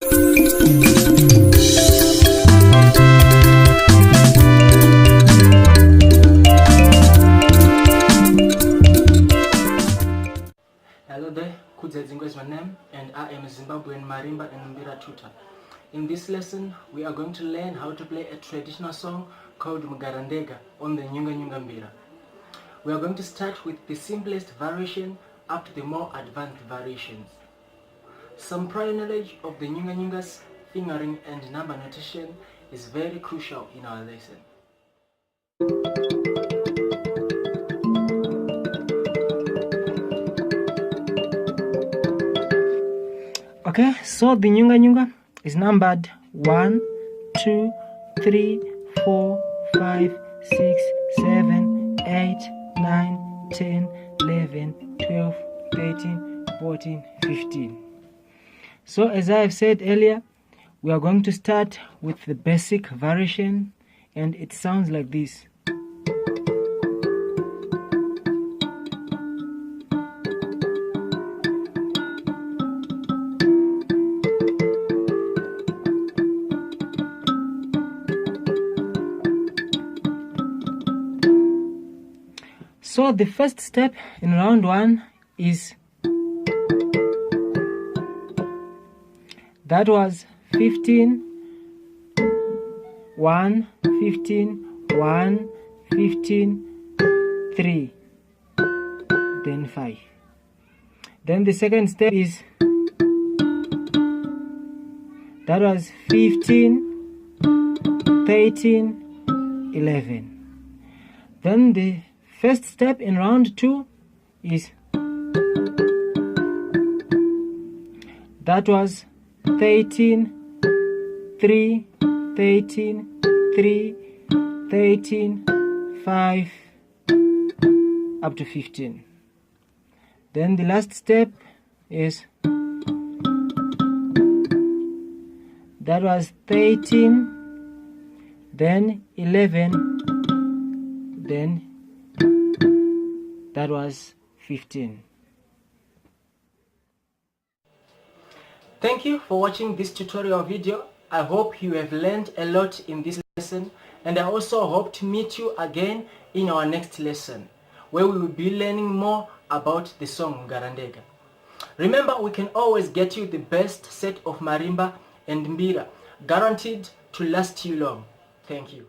Hello there, Kudzezingo is my name, and I am a Zimbabwean Marimba and Mbira tutor. In this lesson, we are going to learn how to play a traditional song called Mugarandega on the Nyunga Mbira. We are going to start with the simplest variation up to the more advanced variations. Some prior knowledge of the Nyunga's fingering and number notation is very crucial in our lesson. Okay, so the Nyunga is numbered 1, 2, 3, 4, 5, 6, 7, 8, 9, 10, 11, 12, 13, 14, 15. So as I have said earlier, we are going to start with the basic variation, and it sounds like this. So the first step in round 1 is that was 15, 1, 15, 1, 15, 3, then 5. Then the second step is that was 15, 13, 11. Then the first step in round 2 is that was 13, 3, 13, 3, 13, 5, up to 15. Then the last step is that was 13, then 11, then that was 15. Thank you for watching this tutorial video. I hope you have learned a lot in this lesson, and I also hope to meet you again in our next lesson, where we will be learning more about the song Mugarandega. Remember, we can always get you the best set of marimba and mbira, guaranteed to last you long. Thank you.